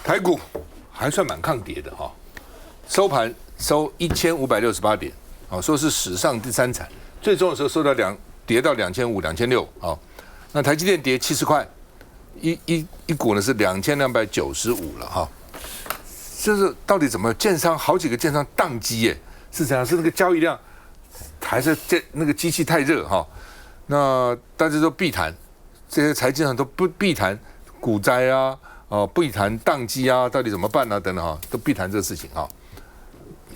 台股还算蛮抗跌的哈，收盘收1568点，说是史上第3惨，最终的时候跌到2500、2600啊。那台积电跌70块，一股呢是2295了哈。就是到底怎么建商好几个建商宕机耶？是怎样？是那个交易量还是那个机器太热哈？那大家都避谈，这些财经上都不避谈股灾啊。避谈宕机啊，到底怎么办啊？等等哈，都避谈这个事情啊。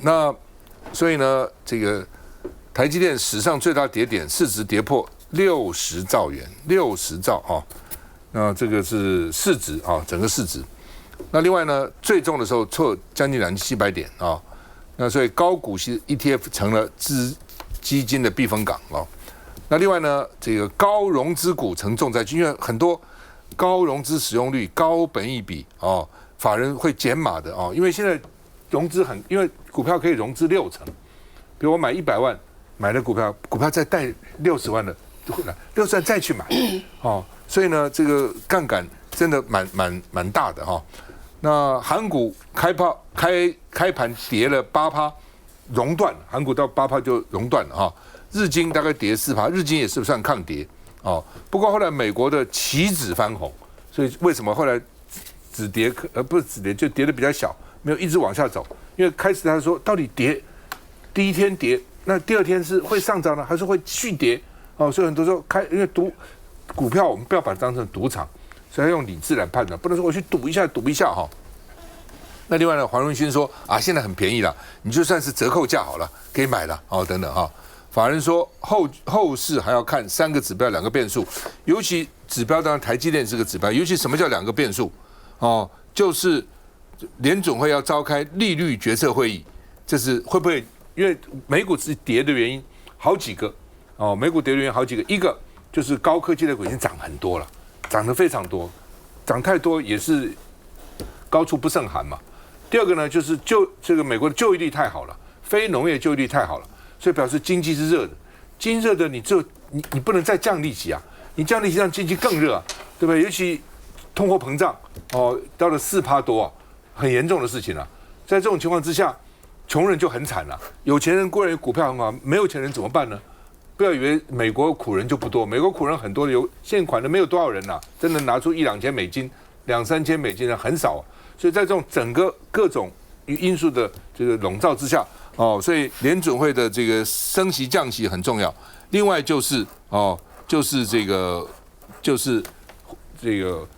那所以呢，这个台积电史上最大跌点，市值跌破60兆元，60兆啊。那这个是市值啊，整个市值。那另外呢，最重的时候错将近2700点啊。那所以高股息 ETF 成了基金的避风港啊。那另外呢，这个高融资股成重灾区，因为很多。高融资使用率、高本益比法人会减码的因为现在融资因为股票可以融资60%，比如我买100万买的股票再贷60万的，60万再去买所以呢，这个杠杆真的蛮大的那韩股开盘跌了8%，熔断，韩股到8%就熔断了日经大概跌4%，日经也是算抗跌。不过后来美国的期指翻红，所以为什么后来止跌不是止跌，就跌得比较小，没有一直往下走？因为开始他说到底跌，第一天跌，那第二天是会上涨呢，还是会续跌？所以很多时候因为股票我们不要把它当成赌场，所以要用理智来判断，不能说我去赌一下那另外呢，黄仁勋说现在很便宜了，你就算是折扣价好了，可以买了等等法人说后市还要看3个指标2个变数，尤其指标当然台积电是个指标，尤其什么叫2个变数就是联准会要召开利率决策会议，这是会不会因为美股是跌的原因好几个美股跌的原因好几个，一个就是高科技的股已经涨很多了，涨得非常多，涨太多也是高处不胜寒嘛。第二个呢，就是这个美国的就业率太好了，非农业就业率太好了。所以表示经济是热的，经济热的你不能再降利息啊，你降利息让经济更热对不对？尤其通货膨胀到了4%多很严重的事情在这种情况之下，穷人就很惨了，有钱人固然有股票很好，没有钱人怎么办呢？不要以为美国苦人就不多，美国苦人很多，有现款的没有多少人真的拿出1-2千美金、2-3千美金的很少所以在这种整个各种因素的这个笼罩之下。所以联准会的这个升息降息很重要。另外就是这个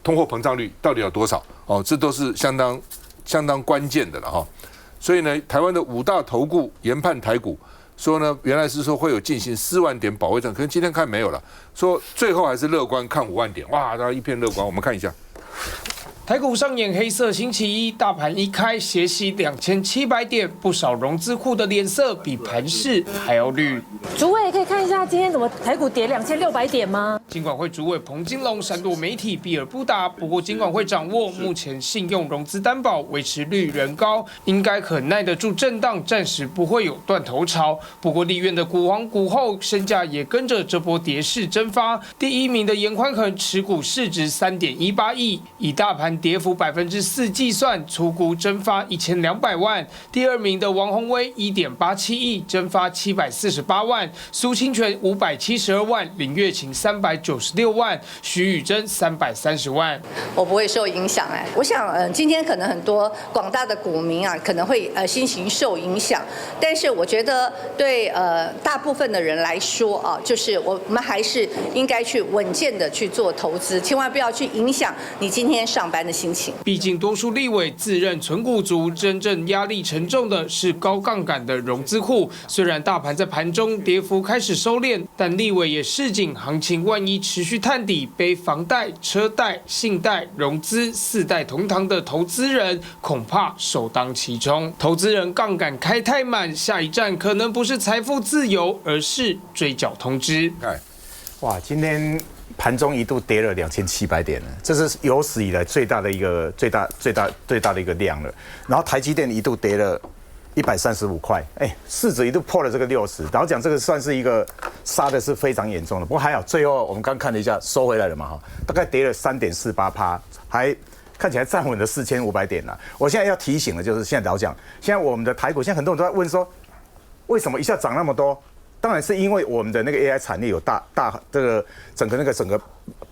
通货膨胀率到底有多少这都是相当关键的了所以呢，台湾的5大投顾研判台股说呢，原来是说会有进行4万点保卫战，可是今天看没有了，说最后还是乐观看5万点，哇，大家一片乐观。我们看一下。台股上演黑色星期一，大盘一开斜洗2700点，不少融资户的脸色比盘势还要绿。主委可以看一下今天怎么台股跌2600点吗？金管会主委彭金龙闪躲媒体避而不答，不过金管会掌握目前信用融资担保维持率仍高，应该可耐得住震荡，暂时不会有断头潮。不过立院的股王股后身价也跟着这波跌势蒸发，第1名的严宽恒持股市值3.18亿，以大盘跌幅4%计算，初估蒸发1200万。第2名的王宏威1.87亿，蒸发748万。苏清泉572万，林月琴396万，徐宇珍330万。我不会受影响我想今天可能很多广大的股民可能会心情受影响，但是我觉得对大部分的人来说就是我们还是应该去稳健的去做投资，千万不要去影响你今天上班的心情。毕竟多数立委自认存股族，真正压力沉重的是高杠杆的融资户。虽然大盘在盘中跌幅开始收敛，但立委也示警，行情万一持续探底，背房贷、车贷、信贷、融资4代同堂的投资人，恐怕首当其冲。投资人杠杆开太满，下一站可能不是财富自由，而是追缴通知。哇，今天盘中一度跌了2700点了，这是有史以来最大的一个最大的一个量了。然后台积电一度跌了135块，市值一度破了这个60，然后讲这个算是一个杀的是非常严重的。不过还好，最后我们刚看了一下，收回来了嘛大概跌了3.48%，还看起来站稳了4500点了。我现在要提醒的就是，现在老讲，现在我们的台股，现在很多人都在问说，为什么一下涨那么多？当然是因为我们的那个 AI 产业有大这个整个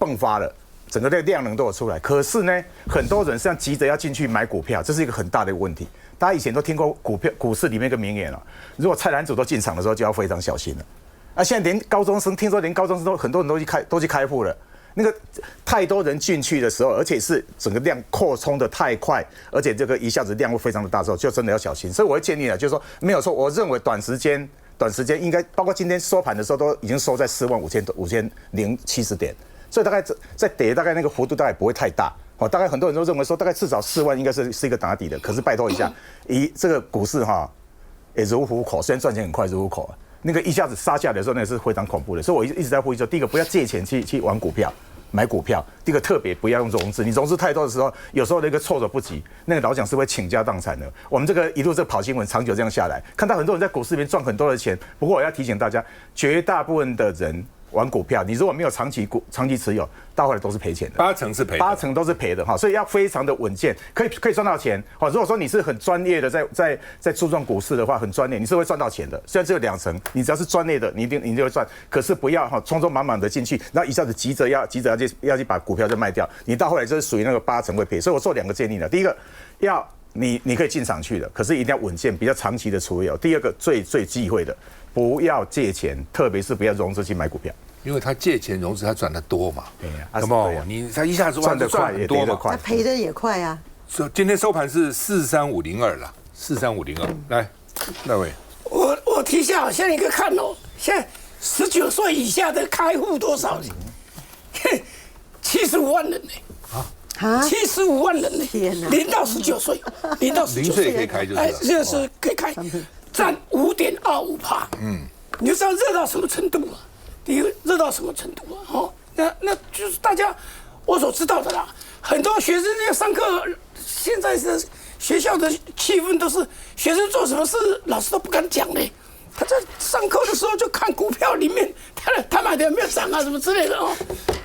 迸发了。整个的量能都有出来，可是呢，很多人实际上急着要进去买股票，这是一个很大的问题。大家以前都听过股市里面一个名言了，如果菜篮子都进场的时候，就要非常小心了。啊，现在连高中生，听说连高中生都很多人都去开户了。那个太多人进去的时候，而且是整个量扩充的太快，而且这个一下子量会非常的大之后，就真的要小心。所以我会建议了，就是说没有错，我认为短时间应该，包括今天收盘的时候都已经收在45070点。所以大概在跌，大概那个幅度大概不会太大，大概很多人都认为说，大概至少4万应该是一个打底的。可是拜托一下，以这个股市也如虎口，虽然赚钱很快如虎口，那个一下子杀下来的时候，那是非常恐怖的。所以我一直在呼吁说，第一个不要借钱去玩股票。买股票，第一个特别不要用融资，你融资太多的时候，有时候那个措手不及，那个老蒋是会倾家荡产的。我们这个一路跑新闻，长久这样下来，看到很多人在股市里面赚很多的钱。不过我要提醒大家，绝大部分的人玩股票，你如果没有长期持有，到后来都是赔钱的，8成是赔的，8成都是赔的哈，所以要非常的稳健，可以赚到钱。如果说你是很专业的在注重股市的话，很专业，你是会赚到钱的。虽然只有2成，你只要是专业的，你一定会赚。可是不要匆匆忙忙的进去，然后一下子急着要去把股票就卖掉，你到后来就是属于那个8成会赔。所以我做2个建议了，第一个你可以进场去的，可是一定要稳健，比较长期的持有。第二个最忌讳的，不要借钱，特别是不要融资去买股票。因为他借钱融资，他赚得多嘛，那么他一下子赚得快，也跌得快，他赔的也快啊。今天收盘是43502了，43502。来，那位，我提一下，现在你可以看哦，现在19岁以下的开户多少人？75万人呢。75万人呢，0到19岁，0到19岁也可以开，这是可以开，占5.25%。你就知道热到什么程度了。第一个热到什么程度啊？那就是大家我所知道的啦。很多学生要上课，现在是学校的气氛都是学生做什么事，老师都不敢讲嘞。他在上课的时候就看股票里面他买的有没有涨啊，什么之类的哦，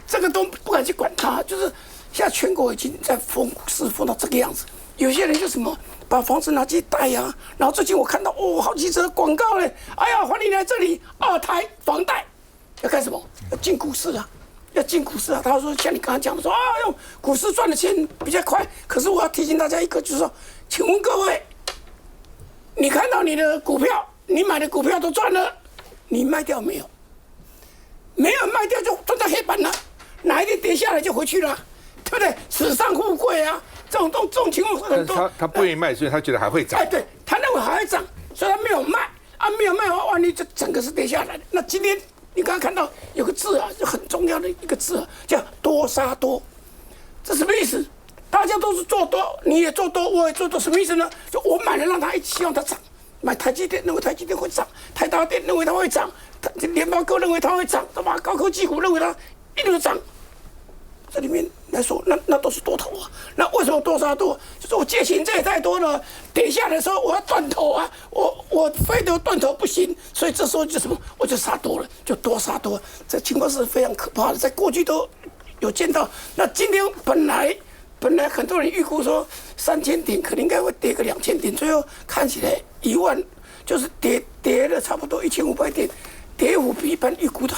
这个都不敢去管他。就是现在全国已经在疯股市疯到这个样子，有些人就什么把房子拿去贷啊，然后最近我看到好几则广告嘞，哎呀，欢迎来这里2台房贷。要干什么？要进股市啊！要进股市啊！他说像你刚刚讲的说用股市赚的钱比较快。可是我要提醒大家一个，就是说，请问各位，你看到你的股票，你买的股票都赚了，你卖掉没有？没有卖掉就赚到黑板了，哪一天跌下来就回去了，对不对？史上富贵啊！这种情况很多。他不愿意卖，所以他觉得还会涨。对，他认为还会涨，所以他没有卖啊，没有卖的话，万一这整个是跌下来的。那今天。你刚刚看到有个字啊，就很重要的一个字啊，叫多杀多。这什么意思？大家都是做多，你也做多，我也做多，什么意思呢？就我买了让它希望它涨，买台积电认为台积电会涨，台达电认为它会涨，联发科认为它会涨，对吧？高科技股认为它一定会涨。这里面来说，那都是多头啊。那为什么多杀多？就是我借钱借太多了，跌下来的时候我要断头啊，我非得断头不行，所以这时候就什么，我就杀多了，就多杀多。这情况是非常可怕的，在过去都有见到。那今天本来很多人预估说3000点，可能应该会跌个2000点，最后看起来1万就是跌了差不多1500点，跌幅比一般预估的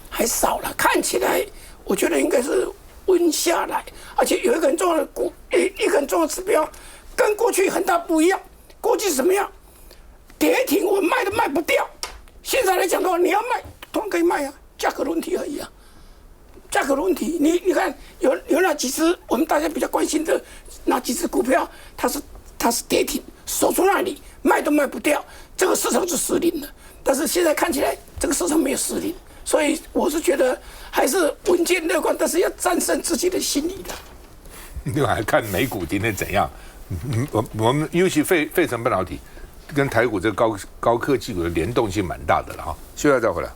还少了，看起来我觉得应该是。温下来，而且有一个很重要的一个很重要的指标，跟过去很大不一样。过去是什么样？跌停我卖都卖不掉，现在来讲的话，你要卖，当然可以卖啊，价格问题而已啊。价格问题，你看有哪几只我们大家比较关心的哪几只股票，它是跌停，守住那里卖都卖不掉，这个市场是失灵了。但是现在看起来，这个市场没有失灵。所以我是觉得还是稳健乐观，但是要战胜自己的心理的。另外还看美股今天怎样？我们尤其费城半导体跟台股这个高科技股的联动性蛮大的了哈。休息再回来。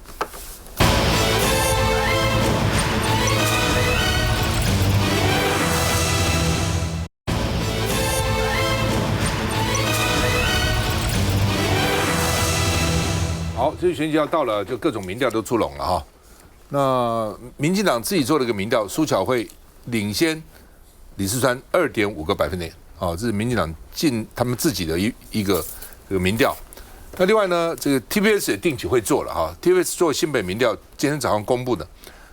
好，这选举要到了，就各种民调都出笼了哈。那民进党自己做了一个民调，苏巧慧领先李四川2.5个百分点，哦，这是民进党进他们自己的一个这个民调。那另外呢，这个 TBS 也定期会做了哈 ，TBS 做新北民调，今天早上公布的，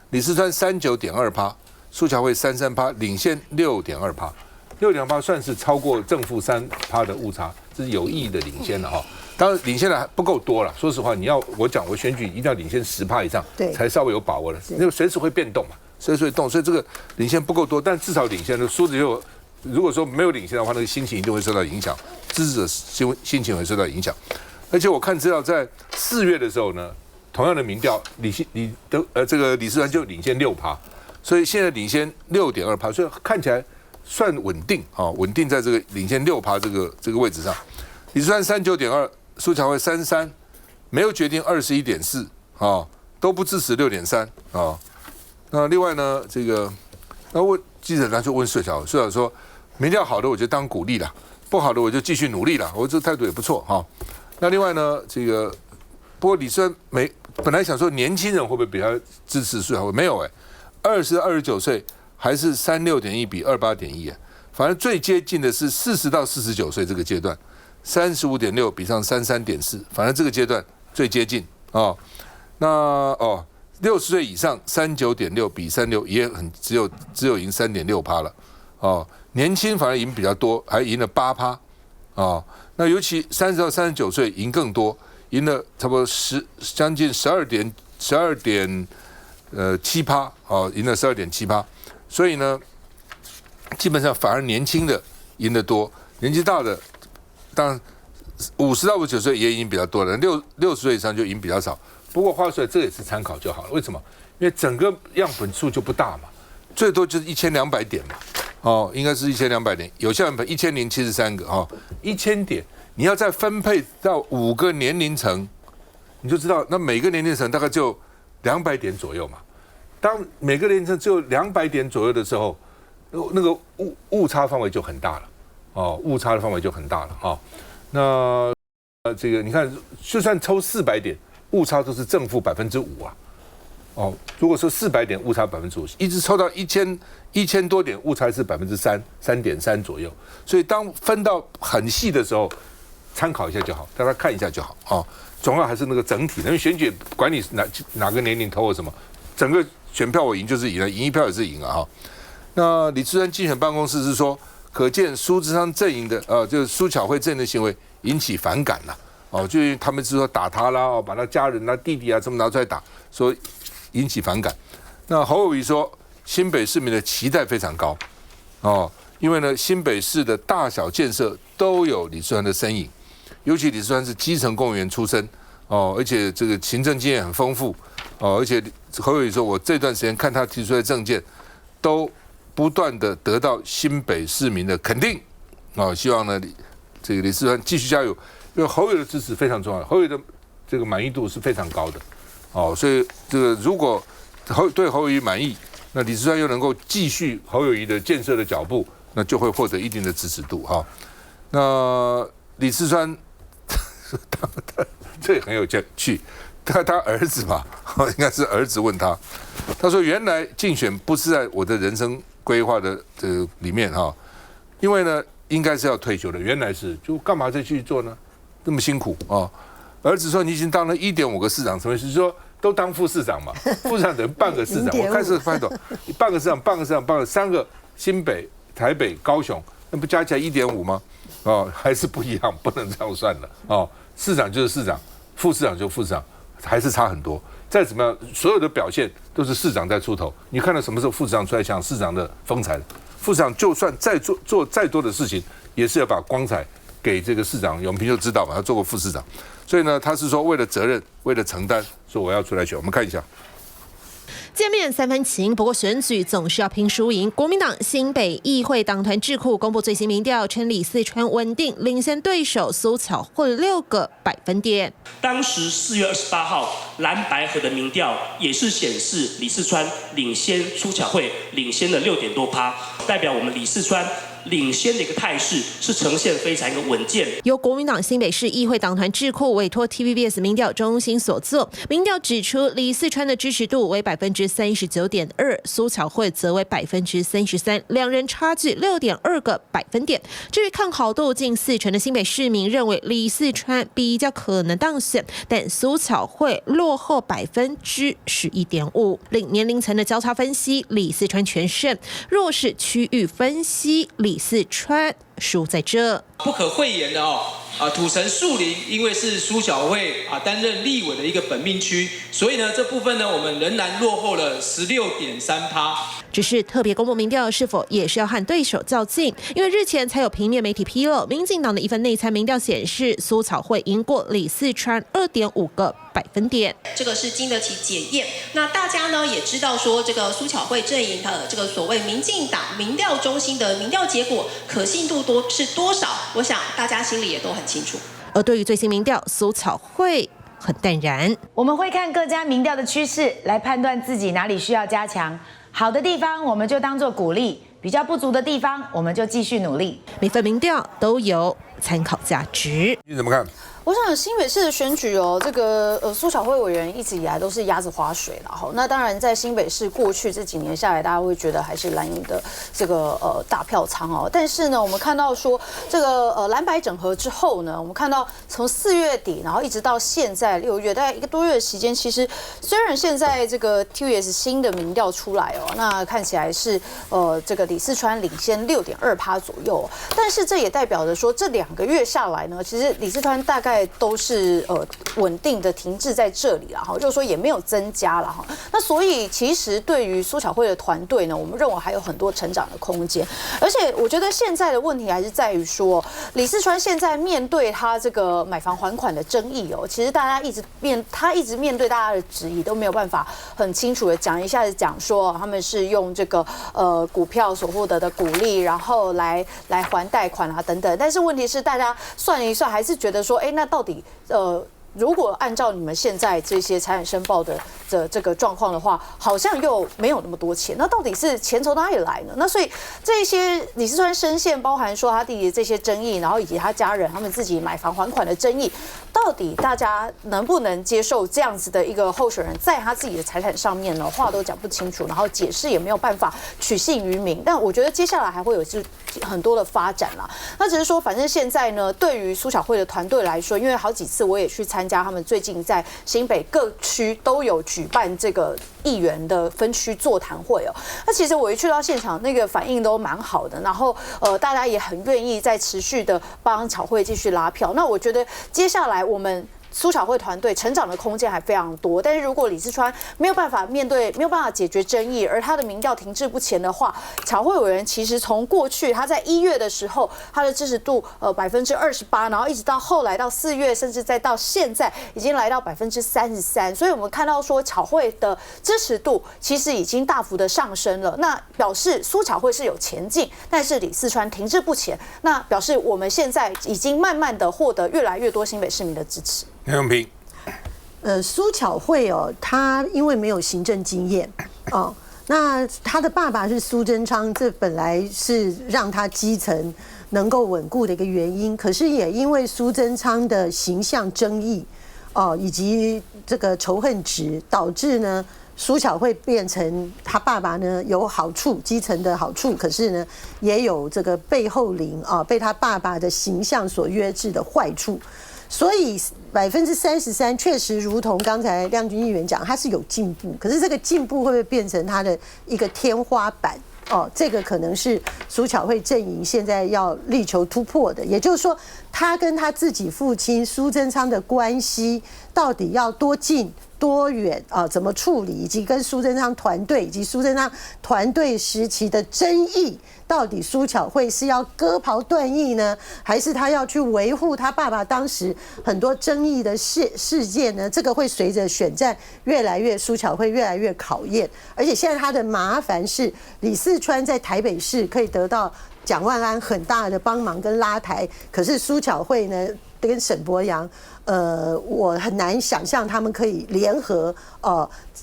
李四川39.2%，苏巧慧33%，领先6.2%，6.2%算是超过正负3%的误差，这是有意义的领先了哈。当然，领先的还不够多了。说实话，我选举一定要领先10%以上，才稍微有把握了。那个随时会变动嘛，随时会动，所以这个领先不够多，但至少领先了。输的就如果说没有领先的话，那个心情一定会受到影响，支持者心情会受到影响。而且我看资料，在4月的时候呢，同样的民调，这个李四川就领先6%，所以现在领先6.2%，所以看起来算稳定啊，稳定在这个领先6%这个位置上。李四川39.2%。苏巧慧33%，没有决定21.4%啊，都不支持6.3%啊。那另外呢，这个那问记者他就问苏巧慧，苏巧慧说，民调好的我就当鼓励了，不好的我就继续努力了，我这态度也不错哈。那另外呢，这个不过李四川本来想说年轻人会不会比较支持苏巧慧，没有20到29岁还是36.1比28.1，反正最接近的是40到49岁这个阶段。35.6比上33.4，反正这个阶段最接近哦。那60岁以上39.6比36也很只有赢3.6%了哦。年轻反而赢比较多，还赢了8%哦。那尤其30到39岁赢更多，赢了差不多将近12.7%哦，赢了12.7%。所以呢，基本上反而年轻的赢得多，年纪大的。当然，50到59岁也赢比较多了，60岁以上就赢比较少。不过话说，这也是参考就好了。为什么？因为整个样本数就不大嘛，最多就是1200点嘛。哦，应该是1200点，有效样本1073个哦，1000点，你要再分配到5个年龄层，你就知道，那每个年龄层大概就200点左右嘛。当每个年龄层只有200点左右的时候，那个误差范围就很大了。哦，误差的范围就很大了哈。那这个你看，就算抽400点，误差都是正负5%啊。哦，如果说400点误差5%，一直抽到1000多点，误差是3.3%左右。所以当分到很细的时候，参考一下就好，大家看一下就好哦。总要还是那个整体，因为选举管你哪个年龄投我什么，整个选票我赢就是赢了，赢一票也是赢了哈。那李四川竞选办公室是说。可见苏贞昌阵营的就是苏巧慧阵营的行为引起反感了哦，就他们是说打他啦，哦，把他家人啊、弟弟啊什么拿出来打，说引起反感。那侯友宜说，新北市民的期待非常高哦，因为呢，新北市的大小建设都有李四川的身影，尤其李四川是基层公务员出身哦，而且这个行政经验很丰富哦，而且侯友宜说，我这段时间看他提出的政见都。不断的得到新北市民的肯定，希望呢，这个李四川继续加油，因为侯友的支持非常重要，侯友的这个满意度是非常高的，所以这个如果对侯友宜满意，那李四川又能够继续侯友宜的建设的脚步，那就会获得一定的支持度哈。那李四川，这也很有趣。他儿子吧，应该是儿子问他，他说：“原来竞选不是在我的人生规划的里面哈，因为呢应该是要退休的，原来是就干嘛再去做呢？这么辛苦啊！”儿子说：“你已经当了1.5个市长，什么意思？说都当副市长嘛，副市长等于半个市长。我开始发懂，半个市长，3个新北、台北、高雄，那不加起来1.5吗？还是不一样，不能这样算的哦。市长就是市长，副市长就是副市长。”还是差很多，再怎么样，所有的表现都是市长在出头。你看到什么时候副市长出来抢市长的风采？副市长就算再做再多的事情，也是要把光彩给这个市长。永平就知道嘛，他做过副市长，所以呢，他是说为了责任，为了承担，说我要出来选。我们看一下。见面3分情，不过选举总是要拼输赢。国民党新北议会党团智库公布最新民调，称李四川稳定领先对手苏巧慧6个百分点。当时4月28号蓝白合的民调也是显示李四川领先苏巧慧领先了6点多%，代表我们李四川领先的一个态势是呈现非常一个稳健。由国民党新北市议会党团智库委托 TVBS 民调中心所做，民调指出李四川的支持度为39.2%，苏巧慧则为33%，两人差距6.2个百分点。至于看好度近40%的新北市民认为李四川比较可能当选，但苏巧慧落后11.5%。另年龄层的交叉分析，李四川全胜；若是区域分析，李四川输在这。不可讳言的土城树林因为是苏巧慧担任立委的一个本命区，所以呢这部分呢我们仍然落后了16.3%。只是特别公布民调是否也是要和对手较劲？因为日前才有平面媒体披露，民进党的一份内参民调显示，苏巧慧赢过李四川2.5个百分点。这个是经得起检验。那大家呢也知道说，这个苏巧慧阵营这个所谓民进党民调中心的民调结果可信度是多少？我想大家心里也都很清楚。而对于最新民调，苏巧慧很淡然。我们会看各家民调的趋势来判断自己哪里需要加强。好的地方我们就当作鼓励，比较不足的地方我们就继续努力。每份民调都有参考价值。你怎么看？我想新北市的选举这个苏巧慧委员一直以来都是鸭子划水了哈。那当然在新北市过去这几年下来，大家会觉得还是蓝营的这个大票仓哦。但是呢，我们看到说这个蓝白整合之后呢，我们看到从4月底，然后一直到现在6月，大概1个多月的时间，其实虽然现在这个 TVS 新的民调出来那看起来是这个李四川领先6.2%左右，但是这也代表着说这2个月下来呢，其实李四川大概都是稳定的停滞在这里了哈，就是说也没有增加了哈。那所以其实对于苏巧慧的团队呢，我们认为还有很多成长的空间。而且我觉得现在的问题还是在于说，李四川现在面对他这个买房还款的争议其实大家他一直面对大家的质疑，都没有办法很清楚的讲，一下子讲说他们是用这个股票所获得的股利，然后来还贷款等等。但是问题是大家算一算，还是觉得说，那到底如果按照你们现在这些财产申报的这个状况的话，好像又没有那么多钱，那到底是钱从哪里来呢？那所以这些李四川深陷，包含说他弟弟的这些争议，然后以及他家人他们自己买房还款的争议，到底大家能不能接受这样子的一个候选人在他自己的财产上面呢，话都讲不清楚，然后解释也没有办法取信于民。但我觉得接下来还会有很多的发展啦。那只是说，反正现在呢，对于苏巧慧的团队来说，因为好几次我也去参加他们最近在新北各区都有举办这个议员的分区座谈会那其实我一去到现场，那个反应都蛮好的，然后大家也很愿意再持续的帮巧慧继续拉票。那我觉得接下来我们苏巧慧团队成长的空间还非常多，但是如果李四川没有办法解决争议，而他的民调停滞不前的话，巧慧委员其实从过去他在1月的时候，他的支持度28%，然后一直到后来到4月，甚至再到现在已经来到33%，所以我们看到说巧慧的支持度其实已经大幅的上升了。那表示苏巧慧是有前进，但是李四川停滞不前，那表示我们现在已经慢慢的获得越来越多新北市民的支持。杨永平，苏巧慧她因为没有行政经验那她的爸爸是苏贞昌，这本来是让她基层能够稳固的一个原因。可是也因为苏贞昌的形象争议以及这个仇恨值，导致呢苏巧慧变成他爸爸呢有好处，基层的好处，可是呢也有这个背后灵被他爸爸的形象所约制的坏处。所以33%确实如同刚才亮君议员讲，它是有进步，可是这个进步会不会变成它的一个天花板？这个可能是苏巧慧阵营现在要力求突破的。也就是说，他跟他自己父亲苏贞昌的关系到底要多近多远怎么处理，以及跟苏贞昌团队以及苏贞昌团队时期的争议，到底苏巧慧是要割袍断义呢，还是他要去维护他爸爸当时很多争议的事件呢？这个会随着选战苏巧慧越来越考验。而且现在他的麻烦是，李四川在台北市可以得到蒋万安很大的帮忙跟拉抬，可是苏巧慧呢跟沈伯洋，我很难想象他们可以联合，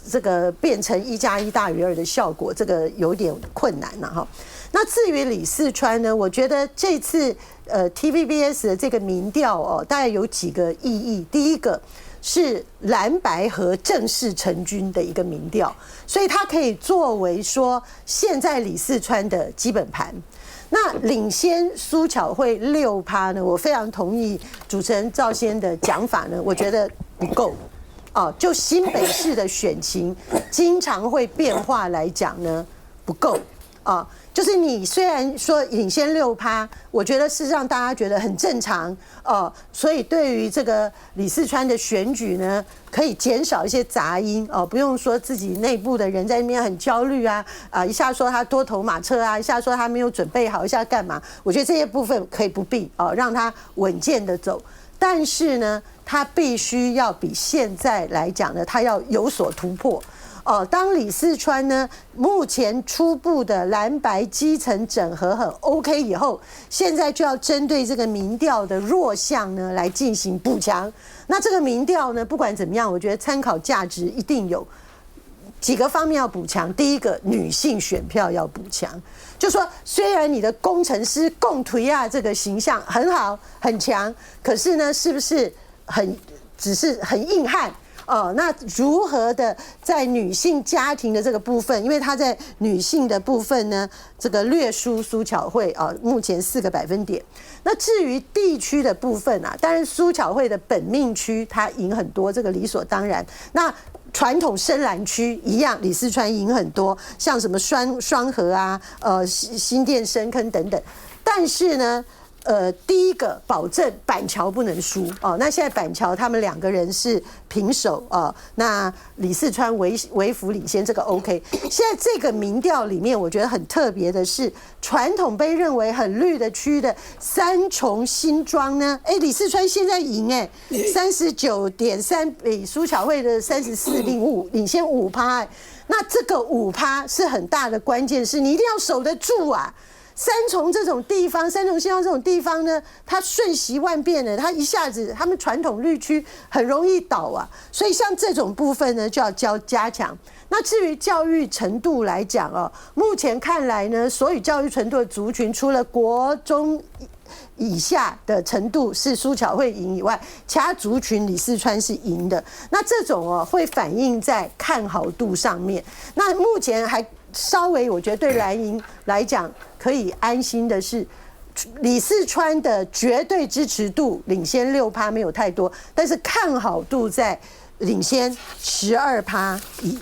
这个变成1+1大于2的效果，这个有点困难了哈。那至于李四川呢，我觉得这次TVBS 的这个民调大概有几个意义。第一个是蓝白合正式成军的一个民调，所以它可以作为说现在李四川的基本盘。那领先苏巧慧6%呢，我非常同意主持人赵先的讲法呢，我觉得不够。就新北市的选情经常会变化来讲呢，不够就是你虽然说领先6%，我觉得是让大家觉得很正常所以对于这个李四川的选举呢，可以减少一些杂音不用说自己内部的人在那边很焦虑一下说他多头马车一下说他没有准备好，一下干嘛？我觉得这些部分可以不必让他稳健的走，但是呢，他必须要比现在来讲呢，他要有所突破。当李四川呢目前初步的蓝白基层整合很 OK 以后，现在就要针对这个民调的弱项呢来进行补强。那这个民调呢，不管怎么样，我觉得参考价值一定有几个方面要补强。第一个，女性选票要补强，就说虽然你的工程师共推这个形象很好很强，可是呢，是不是只是很硬汉？那如何的在女性家庭的这个部分，因为她在女性的部分呢，这个略输苏巧慧目前4个百分点。那至于地区的部分当然苏巧慧的本命区她赢很多，这个理所当然。那传统深蓝区一样，李四川赢很多，像什么双和新店深坑等等。但是呢，第一个保证板桥不能输那现在板桥他们2个人是平手那李四川微幅领先，这个 OK。现在这个民调里面，我觉得很特别的是，传统被认为很绿的区的三重新庄呢，李四川现在赢39.3%，比苏巧慧的34.5领先5%那这个5%是很大的关键，是你一定要守得住三重这种地方，三重新庄这种地方呢，它瞬息万变的，它一下子他们传统绿区很容易倒所以像这种部分呢，就要加强。那至于教育程度来讲目前看来呢，所有教育程度的族群，除了国中以下的程度是苏巧慧赢以外，其他族群李四川是赢的。那这种会反映在看好度上面。那目前还稍微我觉得对蓝营来讲可以安心的是，李四川的绝对支持度领先6%没有太多，但是看好度在领先12%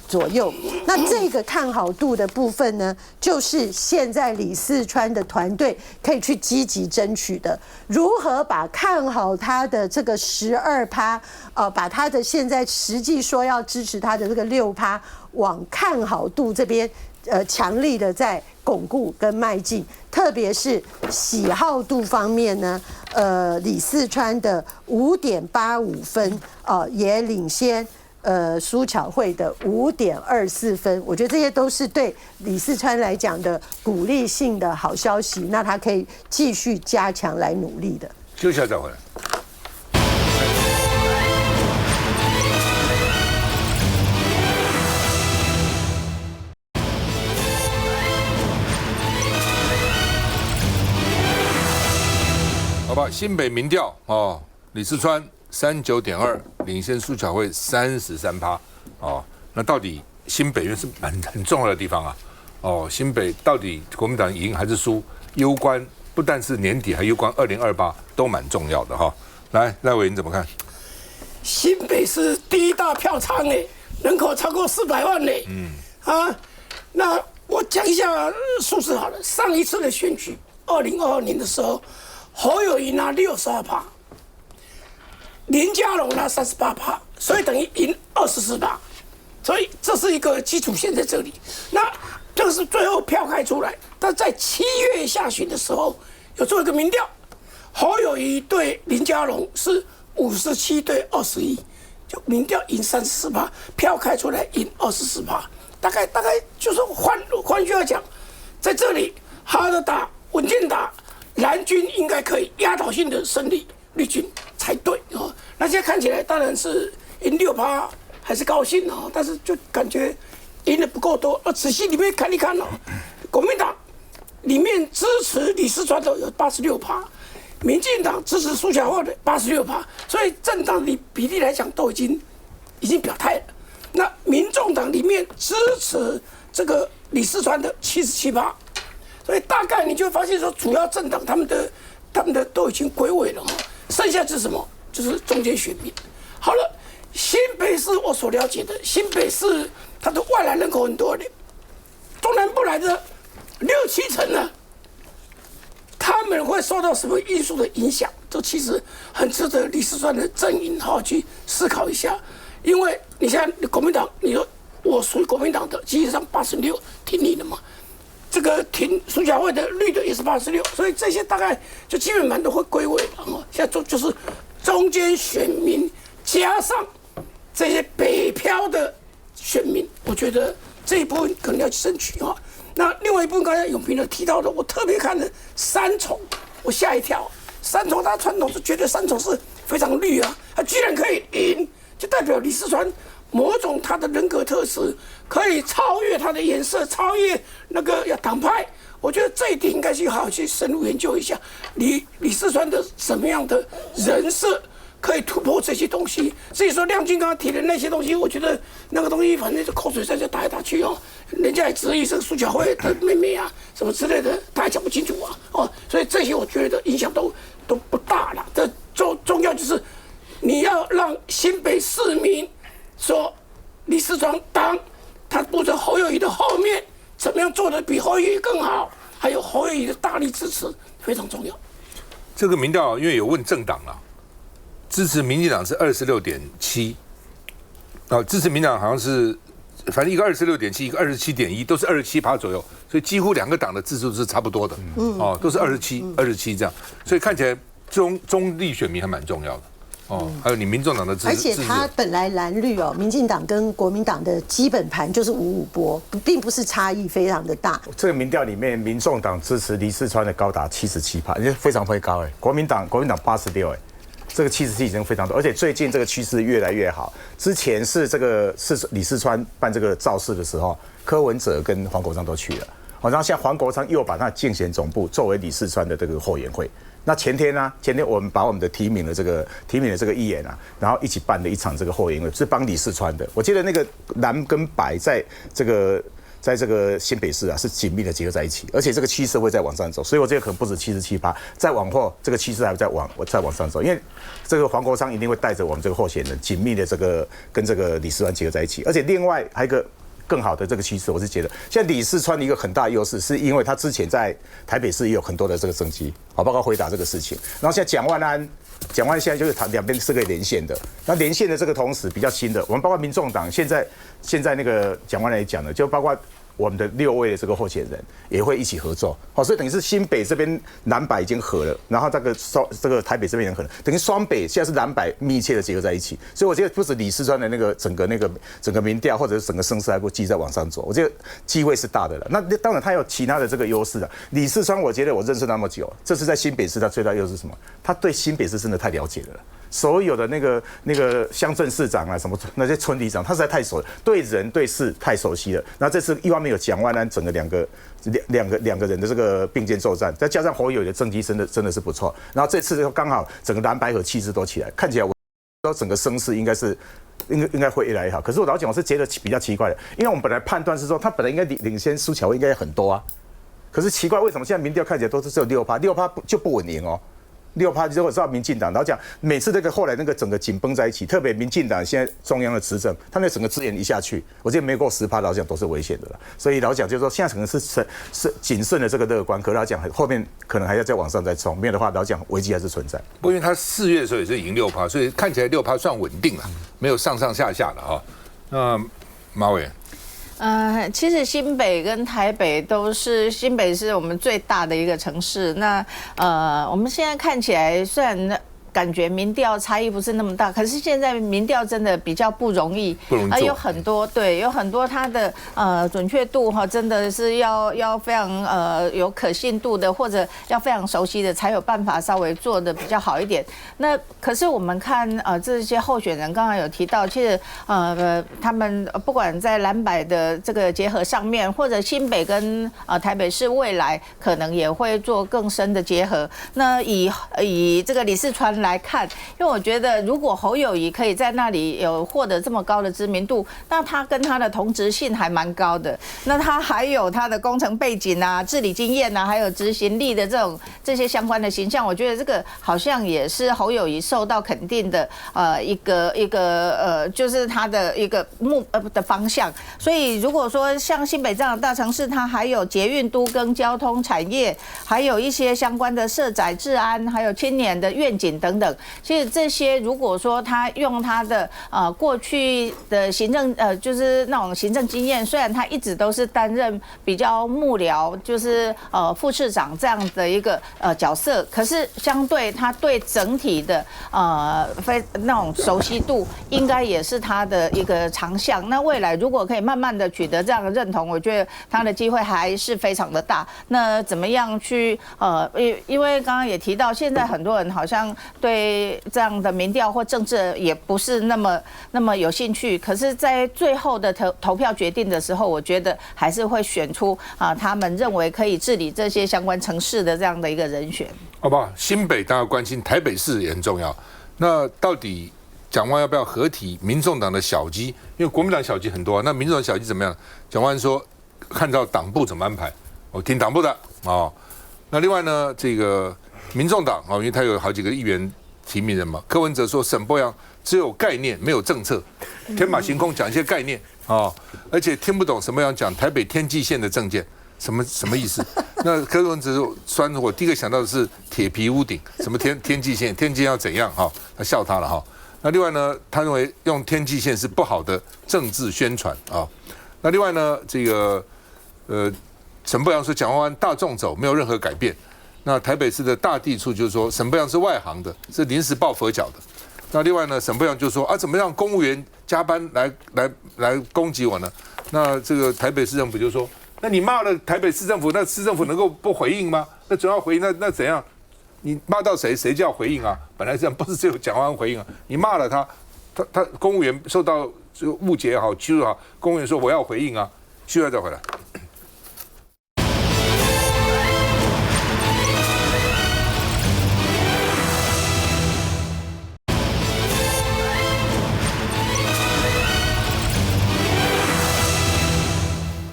左右。那这个看好度的部分呢，就是现在李四川的团队可以去积极争取的。如何把看好他的这个12%把他的现在实际说要支持他的这个6%往看好度这边强力的在巩固跟迈进，特别是喜好度方面呢，李四川的5.85分也领先苏巧慧的5.24分，我觉得这些都是对李四川来讲的鼓励性的好消息，那他可以继续加强来努力的。休息一下再回来。好吧，新北民调李四川39.2领先苏巧慧33%那到底新北院是很重要的地方新北到底国民党赢还是输，攸关不但是年底，还攸关2028，都蛮重要的来，赖委员怎么看？新北是第1大票仓人口超过400万那我讲一下数字好了。上一次的选举，2022年的时候，侯友宜拿62%，林佳龙拿38%，所以等于赢24%，所以这是一个基础线在这里。那这个是最后票开出来，但在7月下旬的时候有做一个民调，侯友宜对林佳龙是57对21，就民调赢34%，票开出来赢24%，大概就是换句话讲，在这里哈的打稳健打，蓝军应该可以压倒性的胜利绿军才对哦。那现在看起来当然是赢6%还是高兴哦，但是就感觉赢的不够多。仔细里面看一看哦，国民党里面支持李四川的有86%，民进党支持苏巧慧的86%，所以政党的比例来讲都已经表态了。那民众党里面支持这个李四川的77%，所以大概你就会发现说，主要政党他们的都已经归位了，剩下是什么？就是中间选民。好了，新北市我所了解的，新北市它的外来人口很多的，中南部来的6、7成呢，他们会受到什么因素的影响？这其实很值得李四川的阵营好好去思考一下。因为你现在国民党，你说我属于国民党的，基本上86挺你的嘛，这个挺苏巧慧的绿的也是86，所以这些大概就基本盘都会归位了。现在就是中间选民加上这些北漂的选民，我觉得这一部分可能要去争取啊。那另外一部分刚才永平的提到的，我特别看了三重，我吓一跳。三重他传统是觉得三重是非常绿啊，他居然可以赢。就代表李四川某种他的人格特质可以超越他的颜色，超越那个党派。我觉得这一点应该去好好去深入研究一下，李四川的什么样的人设可以突破这些东西。至于说亮君刚刚提的那些东西，我觉得那个东西反正就口水战就打来打去哦，人家也质疑这个苏巧慧的妹妹啊什么之类的，他还讲不清楚啊所以这些我觉得影响都不大了。这重要就是。你要让新北市民说李四川当他步在侯友宜的后面，怎么样做得比侯友宜更好，还有侯友宜的大力支持非常重要。这个民调因为有问政党了，支持民进党是26.7%，支持民进党好像是反正一个26.7%，一个27.1%，都是27%左右，所以几乎两个党的支持度是差不多的，都是27这样，所以看起来中立选民还蛮重要的。还有你民众党的支持，而且他本来蓝绿民进党跟国民党的基本盘就是5-5波，并不是差异非常的大。这个民调里面，民众党支持李四川的高达77%，非常高哎。国民党86哎，这个77已经非常多，而且最近这个趋势越来越好。之前是李四川办这个造势的时候，柯文哲跟黄国昌都去了，然后现在黄国昌又把他竞选总部作为李四川的这个后援会。那前天我们把我们的提名的这个议员然后一起办了一场这个后援会，是帮李四川的。我记得那个蓝跟白在这个新北市是紧密的结合在一起，而且这个趋势会再往上走，所以我这个可能不止77%，再往后这个趋势还会再往上走，因为这个黄国昌一定会带着我们这个候选人紧密的跟这个李四川结合在一起，而且另外还有一个。更好的这个趋势，我是觉得，现在李四川的一个很大的优势，是因为他之前在台北市也有很多的这个政绩，包括回答这个事情。然后现在蒋万安现在就是两边是可以连线的。那连线的这个同时比较新的，我们包括民众党现在那个蒋万安也讲了，就包括我们的6位的这个候选人也会一起合作，所以等于是新北这边蓝白已经合了，然后这个台北这边也合了，等于双北现在是蓝白密切的结合在一起，所以我觉得不止李四川的那个整个民调或者是整个声势还会继续在往上走，我觉得机会是大的了。那当然他有其他的这个优势的，李四川我觉得我认识那么久，这次在新北市他最大优势是什么？他对新北市真的太了解了。所有的那个乡镇市长什么那些村里长，他实在太熟了，对人对事太熟悉了。然后这次一方面有蒋万安整个两个人的这个并肩作战，再加上侯友宜的政绩真的是不错。然后这次刚好整个蓝白合气势都起来，看起来我说整个声势应该会越来越好。可是我老讲我是觉得比较奇怪的，因为我们本来判断是说他本来应该领先苏巧慧应该很多啊，可是奇怪为什么现在民调看起来都是只有6%就不稳赢哦。6%如果知道民进党，然后讲每次后来那个整个紧绷在一起，特别民进党现在中央的执政，他那整个资源一下去，我觉得没过10%，老讲都是危险的了。所以老讲就是说，现在可能是谨慎的这个乐观，可是老讲后面可能还要再往上再冲，没有的话老讲危机还是存在。不过因为他4月的时候也是赢6%，所以看起来6%算稳定了，没有上下的啊。那马委员。其实新北跟台北新北是我们最大的一个城市。那我们现在看起来，虽然感觉民调差异不是那么大，可是现在民调真的比较不容易，有很多它的准确度哈，真的是要非常有可信度的，或者要非常熟悉的，才有办法稍微做的比较好一点。那可是我们看这些候选人，刚刚有提到，其实他们不管在蓝白的这个结合上面，或者新北跟台北市未来可能也会做更深的结合。那以这个李四川来看，因为我觉得如果侯友宜可以在那里有获得这么高的知名度，那他跟他的同质性还蛮高的。那他还有他的工程背景啊、治理经验啊，还有执行力的这些相关的形象，我觉得这个好像也是侯友宜受到肯定的一个就是他的一个的方向。所以如果说像新北这样的大城市，它还有捷运都更、交通产业，还有一些相关的社宅治安，还有青年的愿景等等。其实这些如果说他用他的过去的行政就是那种行政经验，虽然他一直都是担任比较幕僚，就是副市长这样的一个角色，可是相对他对整体的那种熟悉度，应该也是他的一个长项。那未来如果可以慢慢的取得这样的认同，我觉得他的机会还是非常的大。那怎么样去因为刚刚也提到，现在很多人好像对这样的民调或政治也不是那么有兴趣，可是在最后的投票决定的时候，我觉得还是会选出他们认为可以治理这些相关城市的这样的一个人选。好不好？新北大家关心，台北市也很重要。那到底蒋万要不要合体民众党的小鸡？因为国民党小鸡很多，那民众党小鸡怎么样？蒋万说看到党部怎么安排，我听党部的哦。那另外呢，这个民众党因为他有好几个议员提名人嘛，柯文哲说沈伯洋只有概念没有政策，天马行空讲一些概念而且听不懂沈伯洋讲台北天际线的政见。什么意思？那柯文哲酸，我第一个想到的是铁皮屋顶，什么天际线，天际要怎样他笑他了那另外呢，他认为用天际线是不好的政治宣传那另外呢，这个沈伯洋说蒋万安大众走没有任何改变。那台北市的大地处就是说沈伯洋是外行的，是临时抱佛脚的。那另外呢，沈伯洋就说怎么让公务员加班来攻击我呢？那这个台北市政府就说。那你骂了台北市政府，那市政府能够不回应吗？那总要回应，那怎样？你骂到谁就要回应啊？本来这样不是只有蒋万安回应你骂了他公务员受到误解也好、欺负也好，公务员说我要回应需要再回来。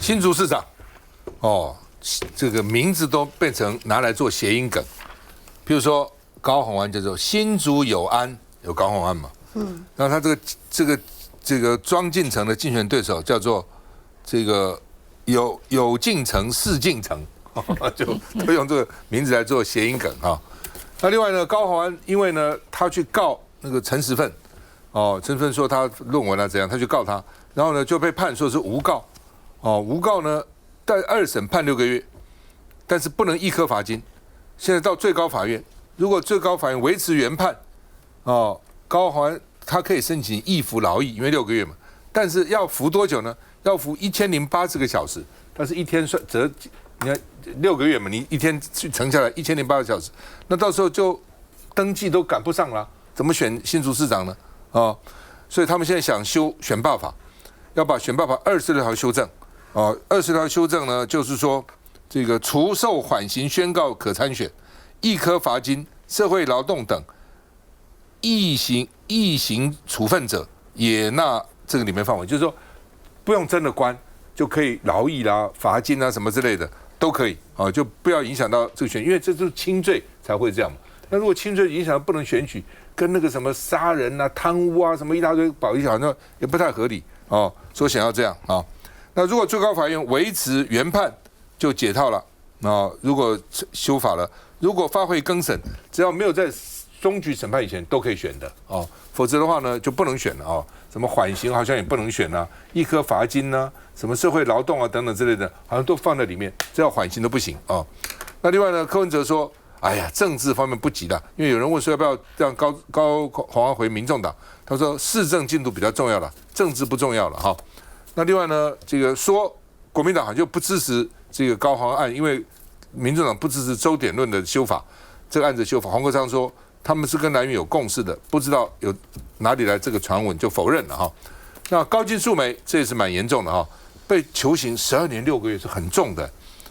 新竹市长。这个名字都变成拿来做谐音梗，譬如说高虹安叫做新竹有安，有高虹安嘛，然后他这个庄敬诚的竞选对手叫做这个有进城是进城，就都用这个名字来做谐音梗那另外呢，高虹安因为呢他去告那个陈时奋，陈时奋说他论文怎样，他去告他，然后呢就被判说是诬告，诬告呢。在2审判6个月，但是不能易科罚金。现在到最高法院，如果最高法院维持原判，高虹安他可以申请易服劳役，因为6个月嘛。但是要服多久呢？要服1080个小时。但是一天算折，你看6个月嘛，你一天去乘下来1080个小时，那到时候就登记都赶不上了，怎么选新竹市长呢？所以他们现在想修选罢法，要把选罢法26条修正。20条修正呢，就是说，这个除受缓刑宣告可参选，易科罚金、社会劳动等异刑处分者也纳这个里面范围，就是说不用真的关，就可以劳役啦、罚金啊什么之类的都可以就不要影响到这个选举，因为这都是轻罪才会这样嘛。那如果轻罪影响到不能选举，跟那个什么杀人啊、贪污啊什么一大堆保义，好像也不太合理说想要这样那如果最高法院维持原判，就解套了如果修法了，如果发会更审，只要没有在终局审判以前都可以选的否则的话呢就不能选了什么缓刑好像也不能选易科罚金什么社会劳动等等之类的，好像都放在里面，只要缓刑都不行那另外呢，柯文哲说哎呀，政治方面不急的，因为有人问说要不要让高虹安回民众党，他说市政进度比较重要了，政治不重要了哈。那另外呢，这个说国民党好像就不支持这个高虹安案，因为民众党不支持周点论的修法，这个案子修法，黄国昌说他们是跟蓝营有共识的，不知道有哪里来这个传闻就否认了哈。那高金素梅这也是蛮严重的哈，被囚刑12年6个月是很重的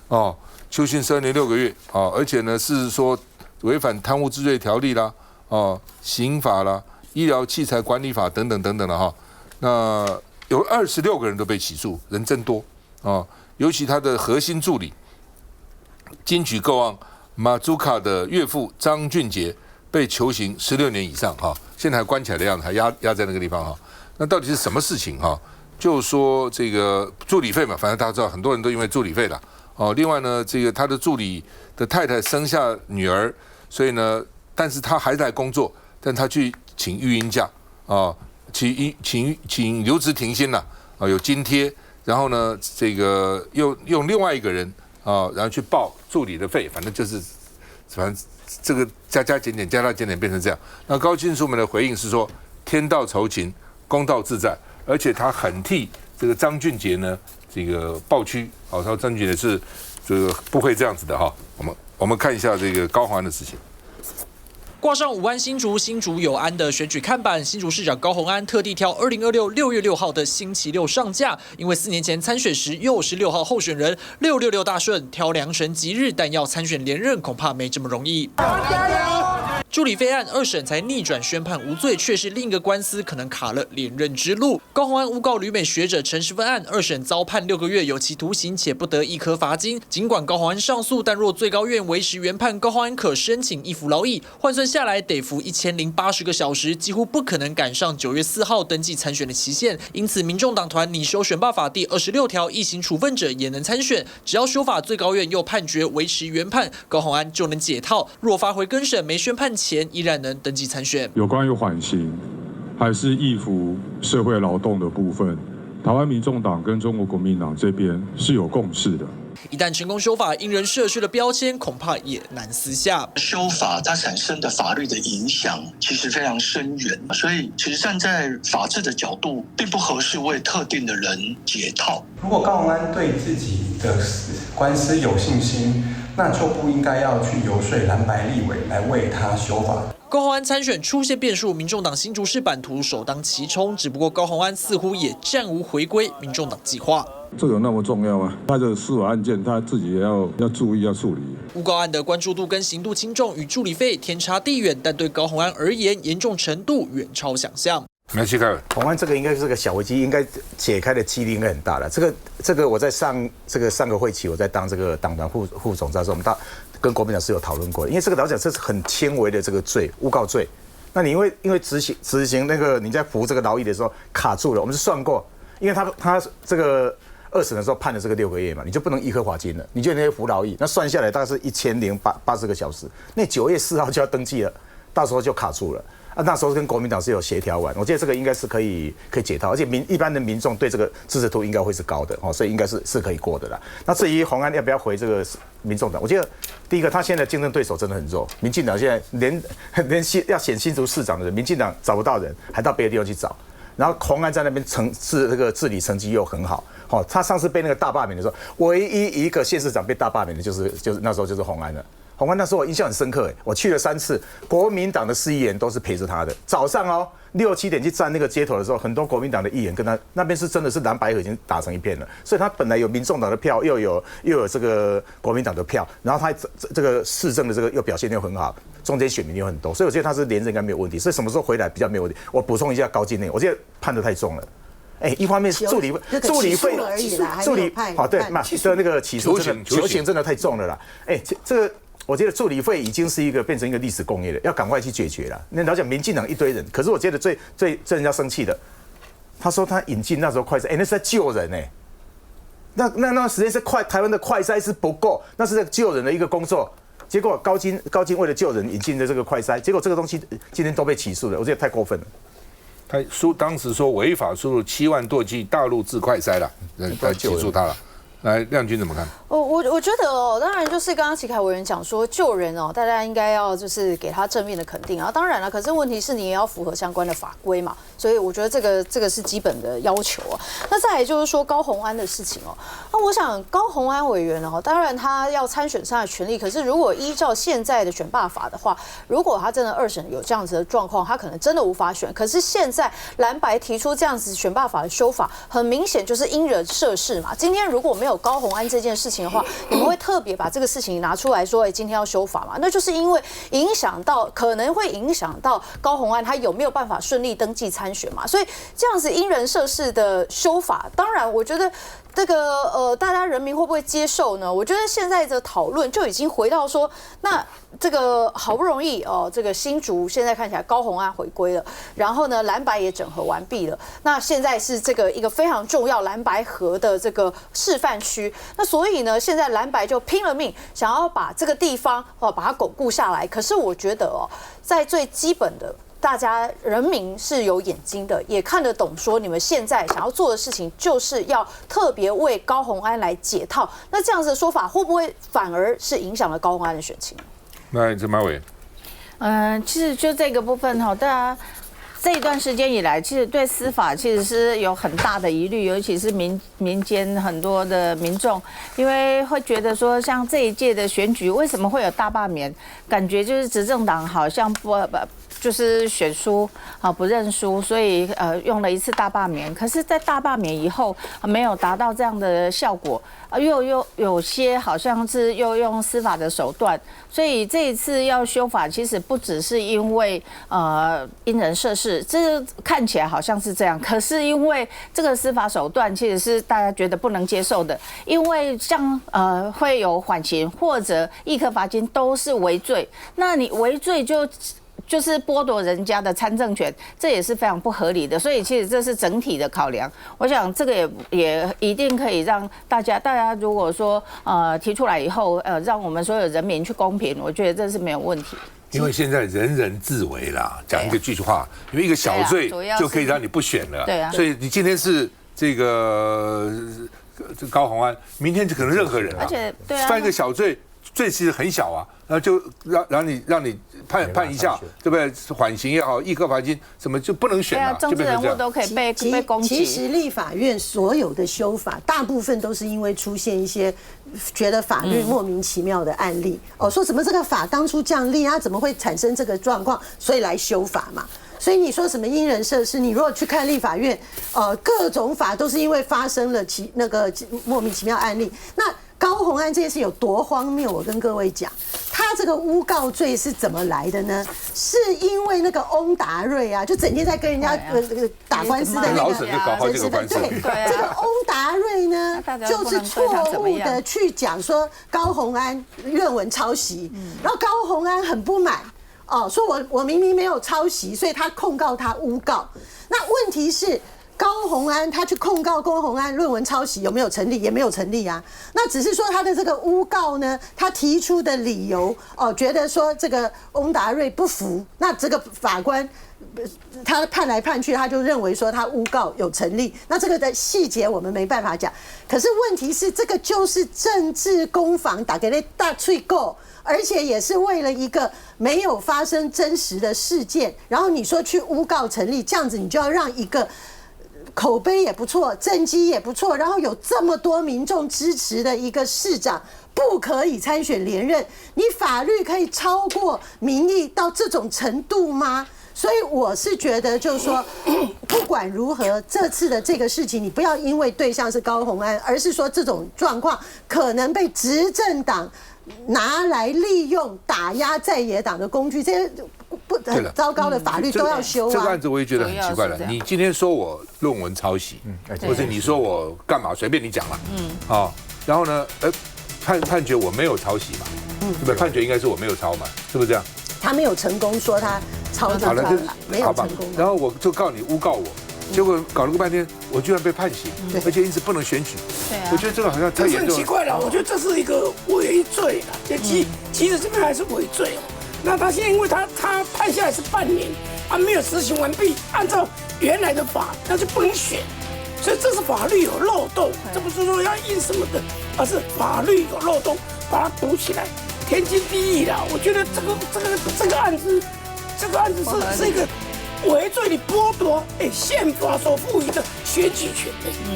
哦，囚刑12年6个月啊，而且呢是说违反贪污治罪条例啦，哦，刑法啦、医疗器材管理法等等等等的哈。那有26个人都被起诉，人真多啊，尤其他的核心助理金曲购案马祖卡的岳父张俊杰被囚刑16年以上哈，现在还关起来的样子，还压在那个地方哈。那到底是什么事情哈？就说这个助理费嘛，反正大家知道，很多人都因为助理费了哦。另外呢，这个他的助理的太太生下女儿，所以呢，但是他还在工作，但他去请育婴假啊，请留职停薪了啊，有津贴。然后呢，这个又用另外一个人啊，然后去报助理的费，反正这个加减变成这样。那高金素梅的回应是说，天道酬勤，公道自在，而且他很替这个张俊杰呢这个抱屈。好，他说张俊杰是这个不会这样子的哈。我们看一下这个高虹安的事情。挂上5安新竹有安的选举看板，新竹市长高虹安特地挑2026 6月6号的星期六上架，因为4年前参选时又是6号候选人，666大顺，挑良辰吉日，但要参选连任恐怕没这么容易。助理费案2审才逆转宣判无罪，却是另一个官司可能卡了连任之路。高虹安诬告旅美学者陈时芬案，2审遭判6个月有期徒刑，且不得一颗罚金。尽管高虹安上诉，但若最高院维持原判，高虹安可申请一服劳役，换算下来得服1080个小时，几乎不可能赶上9月4号登记参选的期限。因此，民众党团拟修选罢法第26条，一刑处分者也能参选。只要修法最高院又判决维持原判，高虹安就能解套。若发回更审没宣判前，依然能登记参选。有关于缓刑还是易服社会劳动的部分，台湾民众党跟中国国民党这边是有共识的。一旦成功修法，因人设置的标签恐怕也难撕下。修法它产生的法律的影响其实非常深远，所以其实站在法治的角度，并不合适为特定的人解套。如果高虹安对自己的官司有信心，那就不应该要去游说蓝白立委来为他修法。高虹安参选出现变数，民众党新竹市版图首当其冲。只不过高虹安似乎也暂无回归民众党计划。这有那么重要吗？他的司法案件他自己也要注意要处理。诬告案的关注度跟刑度轻重与助理费天差地远，但对高虹安而言，严重程度远超想象。来去看虹安这个应该是个小危机，应该解开的几率应该很大了。这个我在上个会期，我在当这个党团副总召的时候，我们跟国民党是有讨论过的。因为这个老实讲，这是很轻微的这个罪，诬告罪。那你因为执行那个你在服这个劳役的时候卡住了，我们是算过，因为他这个2审的时候判了这个6个月嘛，你就不能一颗罚金了，你就那些服劳役，那算下来大概是1080个小时，那9月4号就要登记了，到时候就卡住了。那时候跟国民党是有协调完，我觉得这个应该是可以解套，而且一般的民众对这个支持度应该会是高的哦，所以应该是可以过的啦。那至于虹安要不要回这个民众党，我觉得第一个他现在竞争对手真的很弱，民进党现在连要选新竹市长的人，民进党找不到人，还到别的地方去找。然后虹安在那边这个治理成绩又很好，哦，他上次被那个大罢免的时候，唯一一个县市长被大罢免的就是那时候就是虹安了。虹安那时候我印象很深刻，我去了3次，国民党的市议员都是陪着他的。早上6、7点去站那个街头的时候，很多国民党的议员跟他那边是真的是蓝白合已经打成一片了，所以他本来有民众党的票，又有这个国民党的票，然后他这个市政的这个又表现又很好，中间选民又很多，所以我觉得他是连任应该没有问题。所以什么时候回来比较没有问题？我补充一下高金内，我觉得判得太重了。一方面是助理费助理对嘛，的那个起诉求刑真的太重了啦。这个。我觉得助理费已经是变成一个历史工业了，要赶快去解决了。那老讲民进党一堆人，可是我觉得最人家生气的，他说他引进那时候快筛，那是在救人那时间是台湾的快筛是不够，那是在救人的一个工作。结果高金为了救人引进的这个快筛，结果这个东西今天都被起诉了，我觉得太过分了。他当时说违法输入7万多剂大陆制快筛了，来起诉他了。来，亮君怎么看？我觉得哦，当然就是刚刚齐凯委员讲说救人哦，大家应该要就是给他正面的肯定啊。当然了，可是问题是你也要符合相关的法规嘛，所以我觉得这个是基本的要求啊。那再来就是说高虹安的事情哦，那我想高虹安委员哦，当然他要参选上的权利，可是如果依照现在的选罢法的话，如果他真的2审有这样子的状况，他可能真的无法选。可是现在蓝白提出这样子选罢法的修法，很明显就是因人设事嘛。今天如果没有高虹安这件事情的话，你们会特别把这个事情拿出来说，今天要修法嘛？那就是因为可能会影响到高虹安他有没有办法顺利登记参选嘛？所以这样子因人设事的修法，当然我觉得这个大家人民会不会接受呢？我觉得现在的讨论就已经回到说，那这个好不容易这个新竹现在看起来高虹安回归了，然后呢蓝白也整合完毕了，那现在是这个一个非常重要蓝白合的这个示范区，那所以呢现在蓝白就拼了命想要把这个地方把它巩固下来。可是我觉得在最基本的，大家人民是有眼睛的，也看得懂，说你们现在想要做的事情就是要特别为高虹安来解套。那这样子的说法会不会反而是影响了高虹安的选情？那陈马委，其实就这个部分大家这一段时间以来，其实对司法其实是有很大的疑虑，尤其是民间很多的民众，因为会觉得说，像这一届的选举为什么会有大罢免？感觉就是执政党好像就是选输不认输，所以用了一次大罢免。可是，在大罢免以后没有达到这样的效果，又有些好像是又用司法的手段，所以这一次要修法，其实不只是因为因人设事，这看起来好像是这样，可是因为这个司法手段其实是大家觉得不能接受的，因为像会有缓刑或者易科罚金都是违罪，那你违罪就是剥夺人家的参政权，这也是非常不合理的。所以其实这是整体的考量。我想这个也一定可以让大家如果说提出来以后，让我们所有人民去公平，我觉得这是没有问题。因为现在人人自危啦，讲一句话，因为一个小罪就可以让你不选了。对啊，所以你今天是这个高虹安，明天就可能任何人啊，而且对啊，犯一个小罪，罪其实很小啊，然后就让你判一下，对不对？缓刑也好，易科罚金什么就不能选了，政治人物都可以被攻击。其实立法院所有的修法，大部分都是因为出现一些觉得法律莫名其妙的案例，说怎么这个法当初这样立，它怎么会产生这个状况，所以来修法嘛。所以你说什么因人设事，你如果去看立法院，各种法都是因为发生了那个莫名其妙案例。那高虹安这件事有多荒谬？我跟各位讲，他这个诬告罪是怎么来的呢？是因为那个翁达瑞啊，就整天在跟人家打官司的那个老沈就搞好这个官司。对，这个翁达瑞呢，就是错误的去讲说高虹安论文抄袭，然后高虹安很不满。说我明明没有抄袭，所以他控告他诬告。那问题是高虹安他去控告高虹安论文抄袭有没有成立？也没有成立啊。那只是说他的这个诬告呢，他提出的理由觉得说这个翁达瑞不服，那这个法官他判来判去，他就认为说他诬告有成立。那这个的细节我们没办法讲。可是问题是，这个就是政治攻防，打给那大吹够。而且也是为了一个没有发生真实的事件，然后你说去诬告成立，这样子你就要让一个口碑也不错、政绩也不错，然后有这么多民众支持的一个市长不可以参选连任？你法律可以超过民意到这种程度吗？所以我是觉得，就是说，不管如何，这次的这个事情，你不要因为对象是高虹安，而是说这种状况可能被执政党拿来利用打压在野党的工具，这些很糟糕的法律都要修啊。这个案子我也觉得很奇怪了。你今天说我论文抄袭，或者你说我干嘛，随便你讲了，然后呢，判决我没有抄袭嘛，对不对？判决应该是我没有抄嘛，是不是这样？他没有成功说他抄袭，好了，没有成功。然后我就告你诬告我。结果搞了个半天，我居然被判刑，而且因此不能选举。对啊，我觉得这个好像太严重了。很奇怪了，我觉得这是一个违罪了，其实这边还是违罪哦。那他现在因为他判下来是半年，没有实行完毕，按照原来的法，那就不能选。所以这是法律有漏洞，这不是说要印什么的，而是法律有漏洞，把它堵起来，天经地义啦。我觉得这个案子是一个违罪的剥夺宪法所赋予的选举权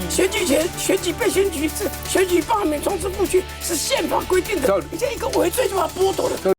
选举权、选举被选举制、选举罢免、从此不选是宪法规定的，你这一个违罪就把它剥夺了。